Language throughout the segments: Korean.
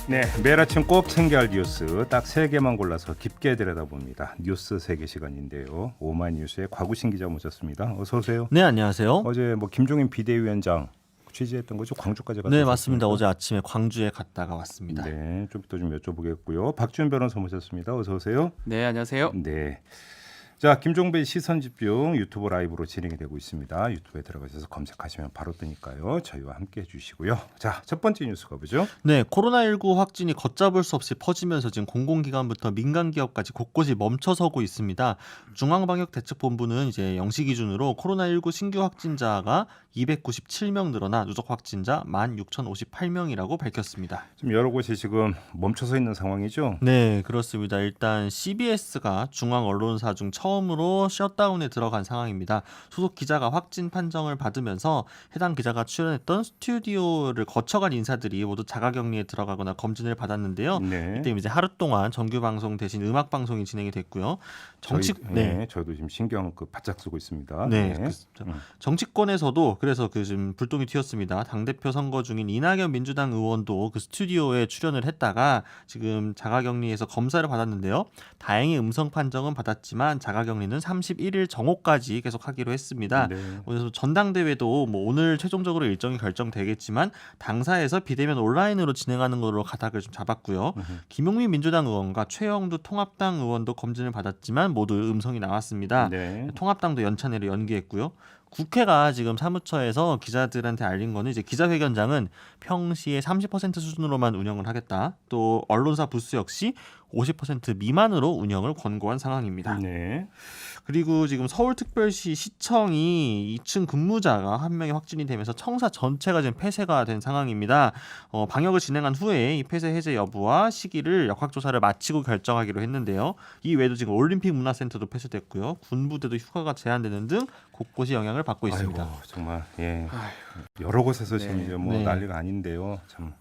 네, 매일 아침 꼭 챙겨야 할 뉴스 딱 3개만 골라서 깊게 들여다봅니다. 뉴스 세계 시간인데요. 오마이뉴스의 곽우신 기자 모셨습니다. 어서 오세요. 네, 안녕하세요. 어제 김종인 비대위원장 취재했던 거죠? 광주까지 갔다 네, 오셨습니까? 맞습니다. 어제 아침에 광주에 갔다가 왔습니다. 네, 좀 이따 좀 여쭤보겠고요. 박지훈 변호사 모셨습니다. 어서 오세요. 네, 안녕하세요. 네. 자, 김종배 시선 집중 유튜브 라이브로 진행이 되고 있습니다. 유튜브에 들어가셔서 검색하시면 바로 뜨니까요. 저희와 함께 해주시고요. 자, 첫 번째 뉴스 가보죠. 네, 코로나19 확진이 걷잡을 수 없이 퍼지면서 지금 공공기관부터 민간기업까지 곳곳이 멈춰서고 있습니다. 중앙방역대책본부는 이제 0시 기준으로 코로나19 신규 확진자가 297명 늘어나 누적 확진자 16,058명이라고 밝혔습니다. 지금 여러 곳이 지금 멈춰서 있는 상황이죠. 네, 그렇습니다. 일단 CBS가 중앙 언론사 중 처음으로 셧다운에 들어간 상황입니다. 소속 기자가 확진 판정을 받으면서 해당 기자가 출연했던 스튜디오를 거쳐간 인사들이 모두 자가격리에 들어가거나 검진을 받았는데요. 네. 이때 이제 하루 동안 정규 방송 대신 음악 방송이 진행이 됐고요. 저희도 지금 신경 바짝 쓰고 있습니다. 네, 네. 그렇죠. 정치권에서도 그래서 지금 불똥이 튀었습니다. 당대표 선거 중인 이낙연 민주당 의원도 그 스튜디오에 출연을 했다가 지금 자가격리에서 검사를 받았는데요. 다행히 음성 판정은 받았지만 자가격리는 31일 정오까지 계속하기로 했습니다. 네. 그래서 전당대회도 뭐 오늘 최종적으로 일정이 결정되겠지만 당사에서 비대면 온라인으로 진행하는 걸로 가닥을 좀 잡았고요. 김용민 민주당 의원과 최영두 통합당 의원도 검진을 받았지만 모두 음성이 나왔습니다. 네. 통합당도 연차 내로 연기했고요. 국회가 지금 사무처에서 기자들한테 알린 거는 이제 기자회견장은 평시에 30% 수준으로만 운영을 하겠다. 또 언론사 부스 역시 50% 미만으로 운영을 권고한 상황입니다. 네. 그리고 지금 서울특별시 시청이 2층 근무자가 한 명이 확진이 되면서 청사 전체가 지금 폐쇄가 된 상황입니다. 방역을 진행한 후에 이 폐쇄 해제 여부와 시기를 역학조사를 마치고 결정하기로 했는데요. 이 외에도 지금 올림픽 문화센터도 폐쇄됐고요. 군부대도 휴가가 제한되는 등 곳곳이 영향을 받고 있습니다. 아이고, 정말 여러 곳에서 지금 네. 이제 네. 난리가 아닌데요. 참.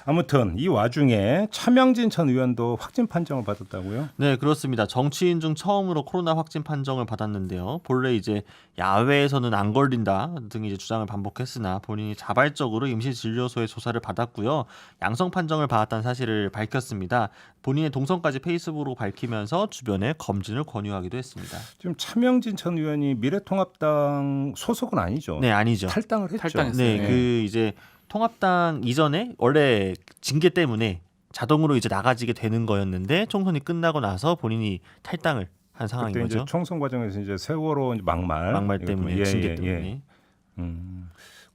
아무튼 이 와중에 차명진 전 의원도 확진 판정을 받았다고요? 네, 그렇습니다. 정치인 중 처음으로 코로나 확진 판정을 받았는데요. 본래 이제 야외에서는 안 걸린다 등 이제 주장을 반복했으나 본인이 자발적으로 임시진료소에 조사를 받았고요. 양성 판정을 받았다는 사실을 밝혔습니다. 본인의 동선까지 페이스북으로 밝히면서 주변에 검진을 권유하기도 했습니다. 지금 차명진 전 의원이 미래통합당 소속은 아니죠? 네, 아니죠. 탈당을 했죠. 탈당했어요. 네, 네. 그 이제 통합당 이전에 원래 징계 때문에 자동으로 이제 나가지게 되는 거였는데 총선이 끝나고 나서 본인이 탈당을 한 상황인 그때 이제 거죠. 총선 과정에서 이제 세월호 막말 때문에 이것도 징계 때문에.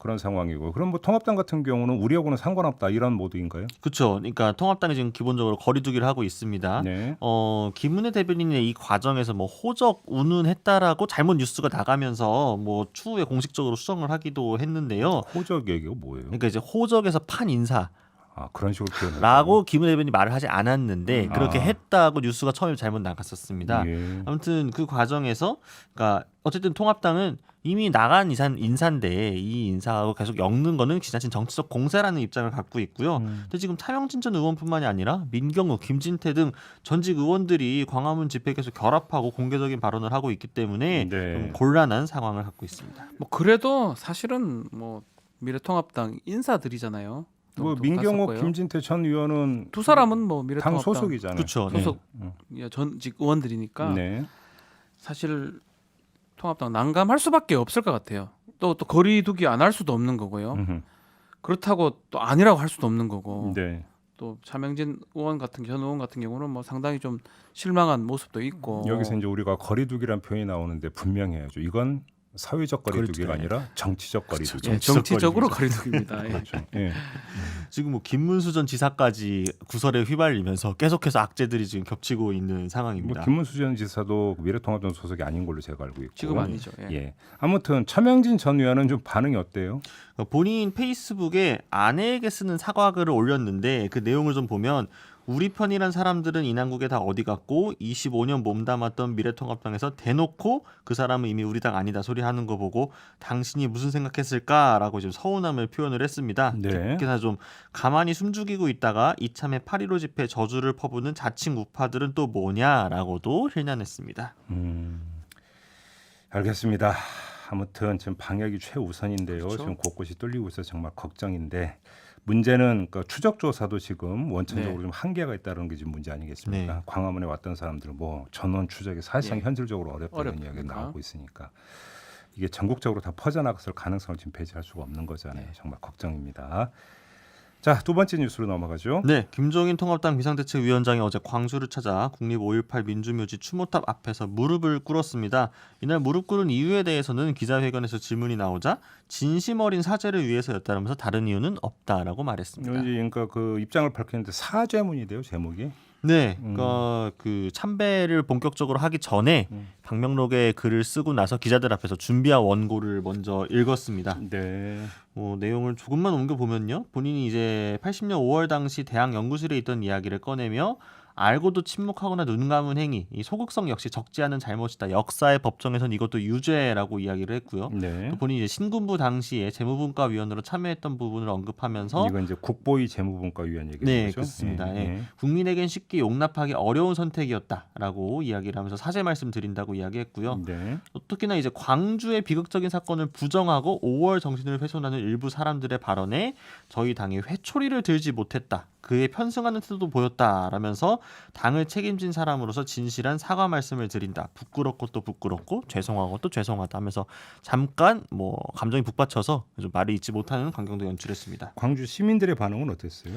그런 상황이고, 그럼 뭐 통합당 같은 경우는 우리하고는 상관없다 이런 모드인가요? 그렇죠. 그러니까 통합당이 지금 기본적으로 거리두기를 하고 있습니다. 네. 김은혜 대변인의 이 과정에서 뭐 호적 운운했다라고 잘못 뉴스가 나가면서 뭐 추후에 공식적으로 수정을 하기도 했는데요. 호적 얘기가 뭐예요? 그러니까 이제 호적에서 판 인사. 그런 식으로 표현을 라고 김은혜 대변인이 말을 하지 않았는데 그렇게 아. 했다고 뉴스가 처음에 잘못 나갔었습니다. 예. 아무튼 그 과정에서 그러니까 어쨌든 통합당은 이미 나간 인사인데 이 인사하고 계속 엮는 거는 지나친 정치적 공세라는 입장을 갖고 있고요. 근데 지금 차명진 전 의원뿐만이 아니라 민경우, 김진태 등 전직 의원들이 광화문 집회에 계속 결합하고 공개적인 발언을 하고 있기 때문에 네. 좀 곤란한 상황을 갖고 있습니다. 뭐 그래도 사실은 뭐 미래통합당 인사들이잖아요. 뭐 또 민경호, 갔었고요. 김진태 전 의원은 두 사람은 뭐 당 미래통합당 소속이잖아요. 그렇죠. 소속 전직 의원들이니까 네. 사실 통합당 난감할 수밖에 없을 것 같아요. 또 거리두기 안 할 수도 없는 거고요. 음흠. 그렇다고 또 아니라고 할 수도 없는 거고. 네. 또 차명진 전 의원 같은 경우는 뭐 상당히 좀 실망한 모습도 있고. 여기서 이제 우리가 거리두기란 표현이 나오는데 분명해야죠. 이건 사회적 거리두기가 그렇죠. 아니라 정치적 거리두기. 예, 정치적으로 거리두기입니다. 예. 그렇죠. 예. 지금 뭐 김문수 전 지사까지 구설에 휘말리면서 계속해서 악재들이 지금 겹치고 있는 상황입니다. 뭐 김문수 전 지사도 미래통합당 소속이 아닌 걸로 제가 알고 있고. 지금 아니죠. 예. 예. 아무튼 차명진 전 의원은 좀 반응이 어때요? 본인 페이스북에 아내에게 쓰는 사과글을 올렸는데 그 내용을 좀 보면 우리 편이란 사람들은 인한국에 다 어디 갔고 25년 몸담았던 미래통합당에서 대놓고 그 사람은 이미 우리 당 아니다 소리 하는 거 보고 당신이 무슨 생각했을까라고 지금 서운함을 표현을 했습니다. 네. 특히나 좀 가만히 숨죽이고 있다가 이참에 8.15 집회 저주를 퍼부는 자칭 우파들은 또 뭐냐라고도 힐난했습니다. 알겠습니다. 아무튼 지금 방역이 최우선인데요. 그렇죠. 지금 곳곳이 뚫리고 있어서 정말 걱정인데 문제는 그 추적 조사도 지금 원천적으로 네. 좀 한계가 있다는 게 지금 문제 아니겠습니까? 네. 광화문에 왔던 사람들 뭐 전원 추적이 사실상 네. 현실적으로 어렵다는 어렵습니까? 이야기가 나오고 있으니까 이게 전국적으로 다 퍼져나갔을 가능성을 지금 배제할 수가 없는 거잖아요. 네. 정말 걱정입니다. 자, 두 번째 뉴스로 넘어가죠. 네, 김종인 통합당 비상대책위원장이 어제 광주를 찾아 국립 5.18 민주묘지 추모탑 앞에서 무릎을 꿇었습니다. 이날 무릎 꿇은 이유에 대해서는 기자회견에서 질문이 나오자 진심 어린 사죄를 위해서였다면서 다른 이유는 없다라고 말했습니다. 그러니까 그 입장을 밝혔는데 사죄문이 돼요, 제목이. 네, 그러니까 그 참배를 본격적으로 하기 전에 방명록에 글을 쓰고 나서 기자들 앞에서 준비한 원고를 먼저 읽었습니다. 네. 내용을 조금만 옮겨 보면요, 본인이 이제 80년 5월 당시 대학 연구실에 있던 이야기를 꺼내며 알고도 침묵하거나 눈 감은 행위, 이 소극성 역시 적지 않은 잘못이다. 역사의 법정에선 이것도 유죄라고 이야기를 했고요. 네. 또 본인이 이제 신군부 당시에 재무분과위원으로 참여했던 부분을 언급하면서 이건 이제 국보위 재무분과위원 얘기죠. 네, 그렇습니다. 예. 국민에겐 쉽게 용납하기 어려운 선택이었다라고 이야기를 하면서 사죄 말씀드린다고 이야기했고요. 네. 또 특히나 이제 광주의 비극적인 사건을 부정하고 5월 정신을 훼손하는 일부 사람들의 발언에 저희 당이 회초리를 들지 못했다. 그에 편승하는 태도도 보였다라면서 당을 책임진 사람으로서 진실한 사과 말씀을 드린다. 부끄럽고 또 부끄럽고 죄송하고 또 죄송하다 하면서 잠깐 뭐 감정이 북받쳐서 좀 말이 잊지 못하는 광경도 연출했습니다. 광주 시민들의 반응은 어땠어요?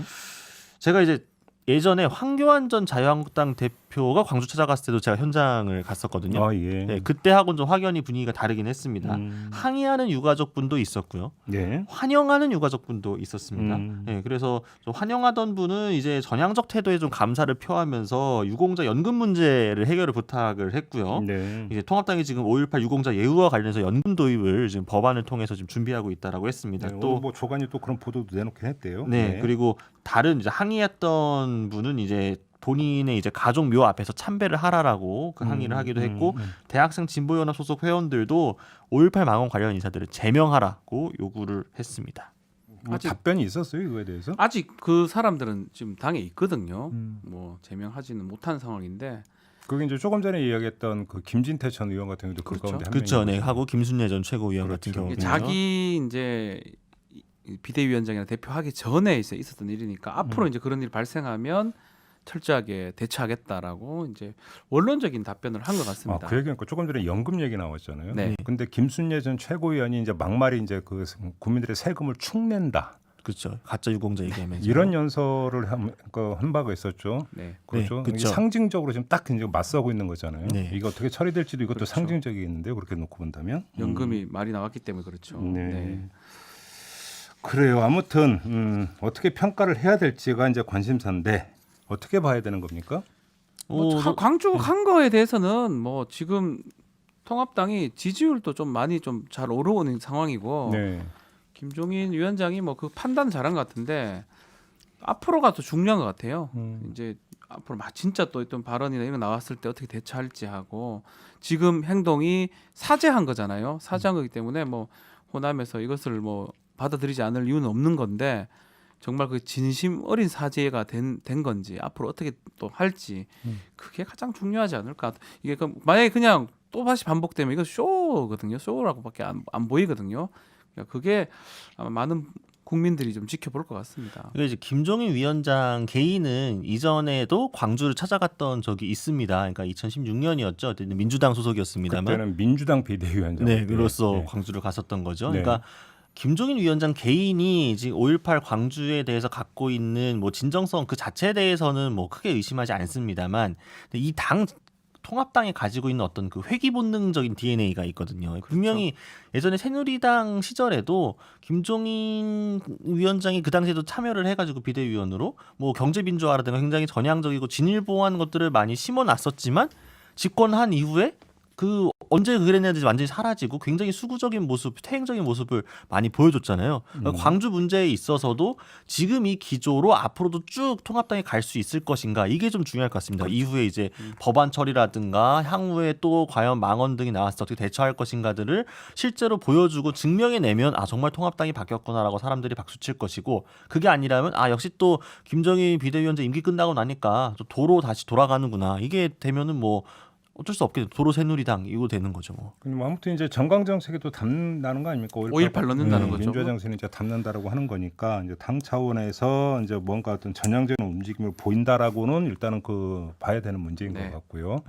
제가 이제 예전에 황교안 전 자유한국당 대표가 광주 찾아갔을 때도 제가 현장을 갔었거든요. 아, 예. 네, 그때하고는 좀 확연히 분위기가 다르긴 했습니다. 항의하는 유가족분도 있었고요. 네. 환영하는 유가족분도 있었습니다. 네, 그래서 좀 환영하던 분은 이제 전향적 태도에 좀 감사를 표하면서 유공자 연금 문제를 해결을 부탁을 했고요. 네. 이제 통합당이 지금 5.18 유공자 예우와 관련해서 연금 도입을 지금 법안을 통해서 지금 준비하고 있다라고 했습니다. 네, 또 오늘 뭐 조간이 또 그런 보도도 내놓긴 했대요. 네, 그리고 다른 이제 항의했던 분은 이제 본인의 이제 가족 묘 앞에서 참배를 하라라고 그 항의를 하기도 했고 대학생 진보연합 소속 회원들도 5.18 망원 관련 인사들을 제명하라고 요구를 했습니다. 뭐 아직- 답변이 있었어요, 이거에 대해서? 아직 그 사람들은 지금 당에 있거든요. 뭐 제명하지는 못한 상황인데 그게 이제 조금 전에 이야기했던 그 김진태 전 의원 같은 경우도 그 그렇죠. 가운데 한 그렇죠, 명인 네, 거죠. 하고 김순례 전 최고위원 같은 그렇죠. 경우도 자기 이제 비대위원장이나 대표하기 전에 있었던 일이니까 앞으로 이제 그런 일이 발생하면 철저하게 대처하겠다라고 이제 원론적인 답변을 한 것 아, 같습니다. 그 얘기니까 조금 전에 연금 얘기 나왔잖아요. 네. 근데 김순례 전 최고위원이 이제 막말이 이제 그 국민들의 세금을 축낸다. 그렇죠, 가짜 유공자 얘기하면서 이런 연설을 한 바가 있었죠. 네. 그렇죠. 네, 이게 그렇죠. 상징적으로 지금 딱 이제 맞서고 있는 거잖아요. 네. 이거 어떻게 처리될지도 이것도 그렇죠. 상징적이겠는데요. 그렇게 놓고 본다면. 연금이 말이 나왔기 때문에 그렇죠. 네. 그래요. 아무튼 어떻게 평가를 해야 될지가 이제 관심사인데 어떻게 봐야 되는 겁니까? 광주 간 거에 대해서는 뭐 지금 통합당이 지지율도 좀 많이 좀 잘 오르는 상황이고 네. 김종인 위원장이 뭐 그 판단 잘한 것 같은데 앞으로가 더 중요한 것 같아요. 이제 앞으로 막 진짜 또 어떤 발언이나 이런 거 나왔을 때 어떻게 대처할지 하고 지금 행동이 사죄한 거잖아요. 사죄한 거기 때문에 뭐 호남에서 이것을 뭐 받아들이지 않을 이유는 없는 건데 정말 그 진심 어린 사죄가 된 건지 앞으로 어떻게 또 할지 그게 가장 중요하지 않을까. 이게 만약에 그냥 또 다시 반복되면 이거 쇼거든요. 쇼라고밖에 안 보이거든요. 그러니까 그게 아마 많은 국민들이 좀 지켜볼 것 같습니다. 그러니까 이제 김종인 위원장 개인은 이전에도 광주를 찾아갔던 적이 있습니다. 그러니까 2016년이었죠. 그때는 민주당 소속이었습니다만. 그때는 민주당 비대위원장. 네, 그로서 네. 광주를 갔었던 거죠. 네. 그러니까 김종인 위원장 개인이 지금 5.18 광주에 대해서 갖고 있는 뭐 진정성 그 자체에 대해서는 뭐 크게 의심하지 않습니다만 이 당 통합당이 가지고 있는 어떤 그 회귀 본능적인 DNA가 있거든요. 분명히 예전에 새누리당 시절에도 김종인 위원장이 그 당시에도 참여를 해가지고 비대위원으로 뭐 경제민주화라든가 굉장히 전향적이고 진일보한 것들을 많이 심어놨었지만 집권한 이후에 그 언제 그랬는지 완전히 사라지고 굉장히 수구적인 모습, 퇴행적인 모습을 많이 보여줬잖아요. 그러니까 광주 문제에 있어서도 지금 이 기조로 앞으로도 쭉 통합당이 갈 수 있을 것인가 이게 좀 중요할 것 같습니다. 이후에 이제 법안 처리라든가 향후에 또 과연 망언 등이 나왔을 때 어떻게 대처할 것인가들을 실제로 보여주고 증명해내면 아 정말 통합당이 바뀌었구나라고 사람들이 박수칠 것이고 그게 아니라면 아 역시 또 김정인 비대위원장 임기 끝나고 나니까 또 도로 다시 돌아가는구나 이게 되면은 뭐 어쩔 수 없게 도로 새누리당 이거 되는 거죠. 뭐. 그럼 아무튼 이제 정강 정책에도 담나는 거 아닙니까? 5.18 넣는다는 거죠. 민주화 정책은 이제 담는다라고 하는 거니까 이제 당 차원에서 이제 뭔가 어떤 전향적인 움직임을 보인다라고는 일단은 그 봐야 되는 문제인 네. 것 같고요.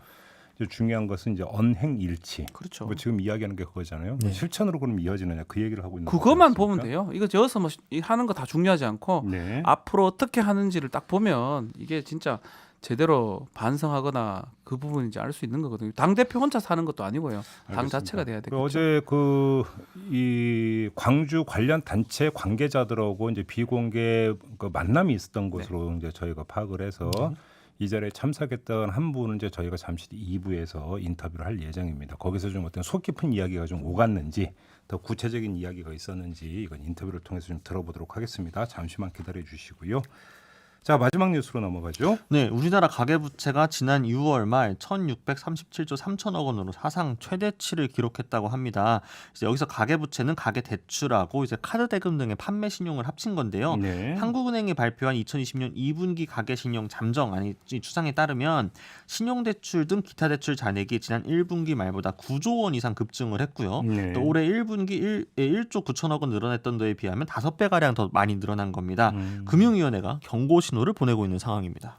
이제 중요한 것은 이제 언행일치. 그렇죠. 뭐 지금 이야기하는 게 그거잖아요. 네. 실천으로 그럼 이어지느냐 그 얘기를 하고 있는 그것만 거지 보면 않습니까? 돼요. 이거 저어서 뭐 하는 거 다 중요하지 않고 네. 앞으로 어떻게 하는지를 딱 보면 이게 진짜 제대로 반성하거나 그 부분인지 알 수 있는 거거든요. 당 대표 혼자 사는 것도 아니고요. 당 알겠습니다. 자체가 돼야 되겠죠. 어제 그 이 광주 관련 단체 관계자들하고 이제 비공개 그 만남이 있었던 것으로 이제 저희가 파악을 해서 이 자리에 참석했던 한 분은 이제 저희가 잠시 2부에서 인터뷰를 할 예정입니다. 거기서 좀 어떤 속 깊은 이야기가 좀 오갔는지 더 구체적인 이야기가 있었는지 이건 인터뷰를 통해서 좀 들어보도록 하겠습니다. 잠시만 기다려 주시고요. 자, 마지막 뉴스로 넘어가죠. 네, 우리나라 가계부채가 지난 6월 말 1,637조 3천억 원으로 사상 최대치를 기록했다고 합니다. 이제 여기서 가계부채는 가계대출하고 이제 카드 대금 등의 판매 신용을 합친 건데요. 네. 한국은행이 발표한 2020년 2분기 가계신용 잠정 아니 추상에 따르면 신용대출 등 기타 대출 잔액이 지난 1분기 말보다 9조 원 이상 급증을 했고요. 네. 또 올해 1분기 1조 9천억 원 늘어났던 데에 비하면 5배 가량 더 많이 늘어난 겁니다. 금융위원회가 경고 신호를 보내고 있는 상황입니다.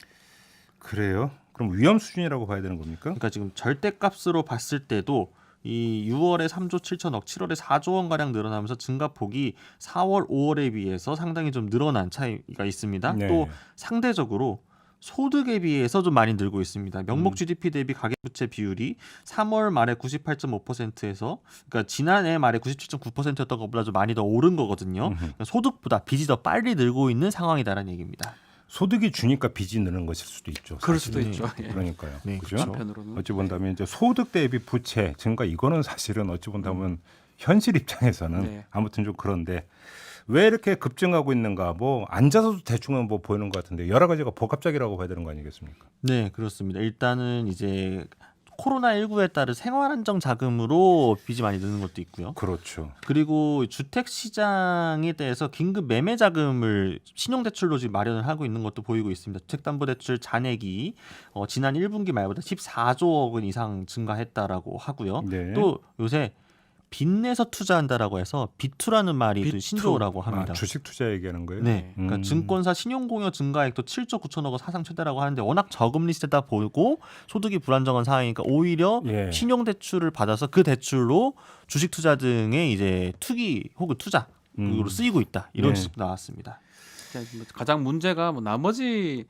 그래요? 그럼 위험 수준이라고 봐야 되는 겁니까? 그러니까 지금 절대값으로 봤을 때도 이 6월에 3조 7천억, 7월에 4조 원 가량 늘어나면서 증가폭이 4월, 5월에 비해서 상당히 좀 늘어난 차이가 있습니다. 네. 또 상대적으로 소득에 비해서 좀 많이 늘고 있습니다. 명목 GDP 대비 가계부채 비율이 3월 말에 98.5%에서 그러니까 지난해 말에 97.9%였던 것보다 좀 많이 더 오른 거거든요. 그러니까 소득보다 빚이 더 빨리 늘고 있는 상황이다라는 얘기입니다. 소득이 주니까 빚이 느는 것일 수도 있죠. 그럴 수도 사실은. 있죠. 예. 그러니까요. 네, 그죠? 그렇죠. 한편으로는 어찌 본다면 이제 소득 대비 부채 증가 이거는 사실은 어찌 본다면 현실 입장에서는 네. 아무튼 좀 그런데 왜 이렇게 급증하고 있는가? 뭐 앉아서도 대충은 뭐 보이는 것 같은데 여러 가지가 복합적이라고 봐야 되는 거 아니겠습니까? 네, 그렇습니다. 일단은 이제 코로나19에 따른 생활안정 자금으로 빚이 많이 느는 것도 있고요. 그렇죠. 그리고 주택 시장에 대해서 긴급 매매 자금을 신용대출로 지금 마련을 하고 있는 것도 보이고 있습니다. 주택담보대출 잔액이 지난 1분기 말보다 14조 원 이상 증가했다라고 하고요. 네. 또 요새 빚내서 투자한다라고 해서 비투라는 말이 또 비투. 신조어라고 합니다. 아, 주식 투자 얘기하는 거예요? 네, 그러니까 증권사 신용공여 증가액도 7조 9천억 원 사상 최대라고 하는데 워낙 저금리 시대다 보고 소득이 불안정한 상황이니까 오히려 예. 신용대출을 받아서 그 대출로 주식 투자 등의 이제 투기 혹은 투자로 쓰이고 있다 이런 네. 지적도 나왔습니다. 가장 문제가 뭐 나머지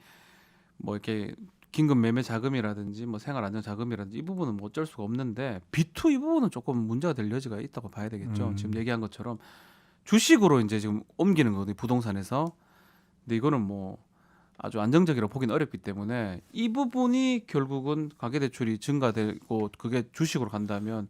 뭐 이렇게 긴급 매매 자금이라든지 뭐 생활 안정 자금이라든지 이 부분은 뭐 어쩔 수가 없는데 비투 이 부분은 조금 문제가 될 여지가 있다고 봐야 되겠죠. 지금 얘기한 것처럼 주식으로 이제 지금 옮기는 거거든요. 부동산에서. 근데 이거는 뭐 아주 안정적이라고 보기는 어렵기 때문에 이 부분이 결국은 가계대출이 증가되고 그게 주식으로 간다면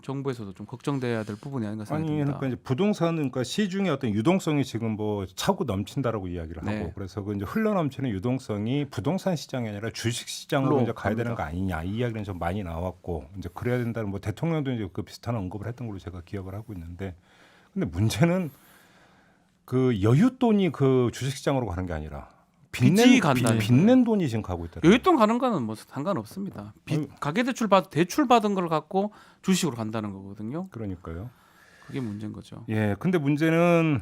정부에서도 좀 걱정돼야 될 부분이 아닌가 아니 생각합니다. 그러니까 이제 부동산은 그러니까 시중의 어떤 유동성이 지금 뭐 차고 넘친다라고 이야기를 하고 네. 그래서 그 이제 흘러 넘치는 유동성이 부동산 시장이 아니라 주식 시장으로 물론 이제 가야 되는 갑니다. 거 아니냐 이 이야기는 좀 많이 나왔고 이제 그래야 된다는 뭐 대통령도 이제 그 비슷한 언급을 했던 걸로 제가 기억을 하고 있는데 근데 문제는 그 여윳돈이 그 주식 시장으로 가는 게 아니라 빚이 간다는 빚낸 돈이 지금 가고 있다. 여윳돈 가는 거는 뭐 상관없습니다. 가계대출 대출 받은 걸 갖고 주식으로 간다는 거거든요. 그러니까요. 그게 문제인 거죠. 예, 근데 문제는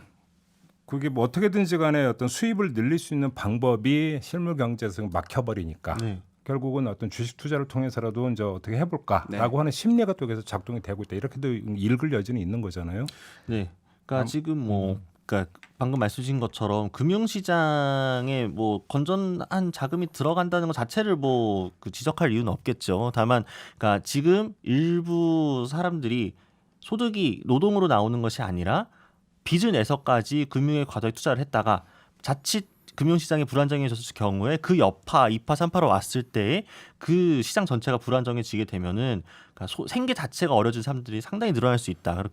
그게 뭐 어떻게든지 간에 어떤 수입을 늘릴 수 있는 방법이 실물 경제에서 막혀버리니까 네. 결국은 어떤 주식 투자를 통해서라도 이제 어떻게 해볼까라고 네. 하는 심리가 또 계속 작동이 되고 있다. 이렇게도 읽을 여지는 있는 거잖아요. 네. 그러니까 지금 뭐 그러니까 방금 말씀주신 것처럼 금융시장에 뭐 건전한 자금이 들어간다는 것 자체를 뭐 그 지적할 이유는 없겠죠. 다만 그러니까 지금 일부 사람들이 소득이 노동으로 나오는 것이 아니라 빚을 내서까지 금융에 과도하게 투자를 했다가 자칫 금융시장이 불안정해졌을 경우에 그 여파, 2파, 3파로 왔을 때 그 시장 전체가 불안정해지게 되면은 그러니까 생계 자체가 어려진 사람들이 상당히 늘어날 수 있다.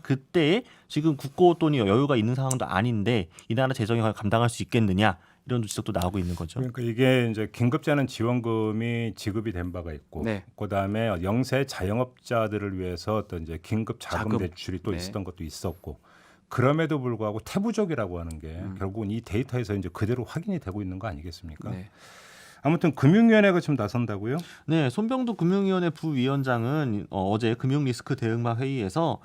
그때에 지금 국고돈이 여유가 있는 상황도 아닌데 이 나라 재정이 과연 감당할 수 있겠느냐 이런 지적도 나오고 있는 거죠. 그러니까 이게 이제 긴급재난 지원금이 지급이 된 바가 있고, 네. 그다음에 영세 자영업자들을 위해서 어떤 이제 긴급 자금 자금. 대출이 또 네. 있었던 것도 있었고, 그럼에도 불구하고 태부적이라고 하는 게 결국은 이 데이터에서 이제 그대로 확인이 되고 있는 거 아니겠습니까? 네. 아무튼 금융위원회가 지금 나선다고요? 네, 손병두 금융위원회 부위원장은 어제 금융리스크 대응마 회의에서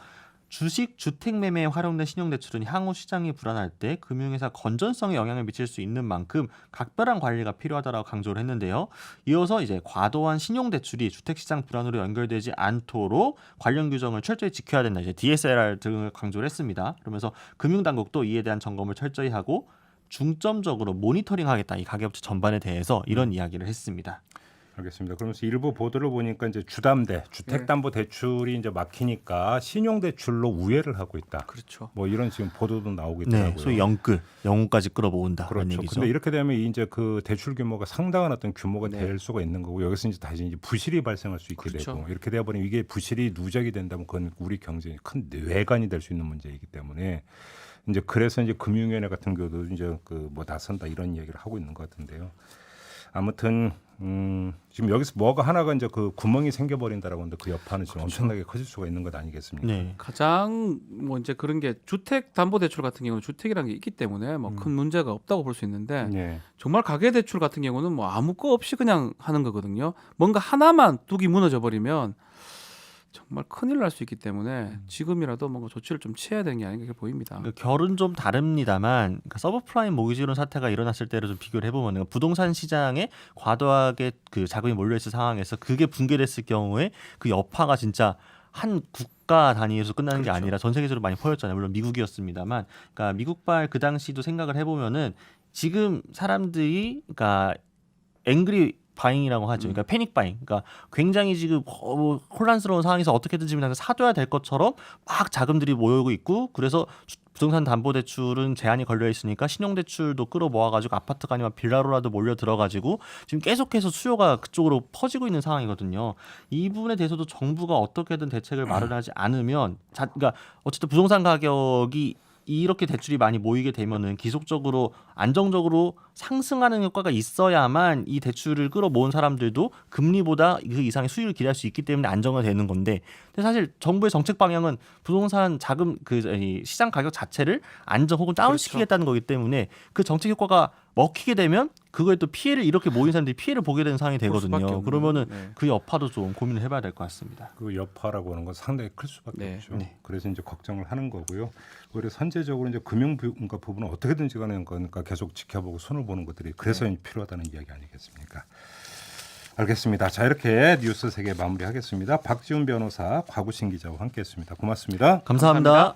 주식 주택 매매에 활용된 신용대출은 향후 시장이 불안할 때 금융회사 건전성에 영향을 미칠 수 있는 만큼 각별한 관리가 필요하다라고 강조를 했는데요. 이어서 이제 과도한 신용대출이 주택시장 불안으로 연결되지 않도록 관련 규정을 철저히 지켜야 된다. 이제 DSLR 등을 강조를 했습니다. 그러면서 금융당국도 이에 대한 점검을 철저히 하고 중점적으로 모니터링하겠다. 이 가계업체 전반에 대해서 이런 이야기를 했습니다. 알겠습니다. 그러면서 일부 보도를 보니까 이제 주담대, 주택담보대출이 이제 막히니까 신용대출로 우회를 하고 있다. 그렇죠. 뭐 이런 지금 보도도 나오고 있더라고요. 네, 소위 영구까지 끌어모은다. 그런 그렇죠. 얘기죠. 근데 이렇게 되면 이제 그 대출 규모가 상당한 어떤 규모가 네. 될 수가 있는 거고 여기서 이제 다시 이제 부실이 발생할 수 있게 그렇죠. 되고 이렇게 되어 버리면 이게 부실이 누적이 된다면 그건 우리 경제에 큰 외관이 될 수 있는 문제이기 때문에 이제 그래서 이제 금융위원회 같은 경우도 이제 그 뭐 나선다 이런 이야기를 하고 있는 것 같은데요. 아무튼 지금 여기서 뭐가 하나가 이제 그 구멍이 생겨버린다라고 하는데 그 여파는 지금 엄청나게 커질 수가 있는 것 아니겠습니까? 네. 가장 뭐 이제 그런 게 주택담보대출 같은 경우는 주택이라는 게 있기 때문에 뭐 큰 문제가 없다고 볼 수 있는데 네. 정말 가계대출 같은 경우는 뭐 아무 거 없이 그냥 하는 거거든요. 뭔가 하나만 뚝이 무너져 버리면 정말 큰일 날 수 있기 때문에 지금이라도 뭔가 조치를 좀 취해야 되는 게 아닌가 이렇게 보입니다. 그러니까 결은 좀 다릅니다만 그러니까 서브프라임 모기지론 사태가 일어났을 때를 좀 비교를 해보면 그러니까 부동산 시장에 과도하게 그 자금이 몰려있을 상황에서 그게 붕괴됐을 경우에 그 여파가 진짜 한 국가 단위에서 끝나는 게 그렇죠. 아니라 전 세계적으로 많이 퍼졌잖아요. 물론 미국이었습니다만, 그러니까 미국발 그 당시도 생각을 해보면은 지금 사람들이 그러니까 앵그리 바잉이라고 하죠. 그러니까 패닉 바잉. 그러니까 굉장히 지금 혼란스러운 상황에서 어떻게든 지금 사둬야 될 것처럼 막 자금들이 모이고 있고 그래서 부동산 담보 대출은 제한이 걸려 있으니까 신용 대출도 끌어모아 가지고 아파트가 아니면 빌라로라도 몰려 들어 가지고 지금 계속해서 수요가 그쪽으로 퍼지고 있는 상황이거든요. 이 부분에 대해서도 정부가 어떻게든 대책을 마련하지 않으면 그러니까 어쨌든 부동산 가격이 이렇게 대출이 많이 모이게 되면은 기속적으로 안정적으로 상승하는 효과가 있어야만 이 대출을 끌어모은 사람들도 금리보다 그 이상의 수익을 기대할 수 있기 때문에 안정화 되는 건데, 근데 사실 정부의 정책 방향은 부동산 자금 이 시장 가격 자체를 안정 혹은 다운시키겠다는 거기 때문에 그 정책 효과가 먹히게 되면 그거에 또 피해를 이렇게 모인 사람들이 피해를 보게 되는 상황이 볼 수밖에 되거든요. 없는, 그러면은 네. 그 여파도 좀 고민을 해봐야 될 것 같습니다. 그 여파라고 하는 건 상당히 클 수밖에 네. 없죠. 네. 그래서 이제 걱정을 하는 거고요. 오히려 선제적으로 이제 금융 부분은 어떻게든지 간에 그러니까 계속 지켜보고 손을 보는 것들이 그래서 이제 필요하다는 이야기 아니겠습니까? 알겠습니다. 자, 이렇게 뉴스 세계 마무리하겠습니다. 박지훈 변호사, 곽우신 기자와 함께했습니다. 고맙습니다. 감사합니다.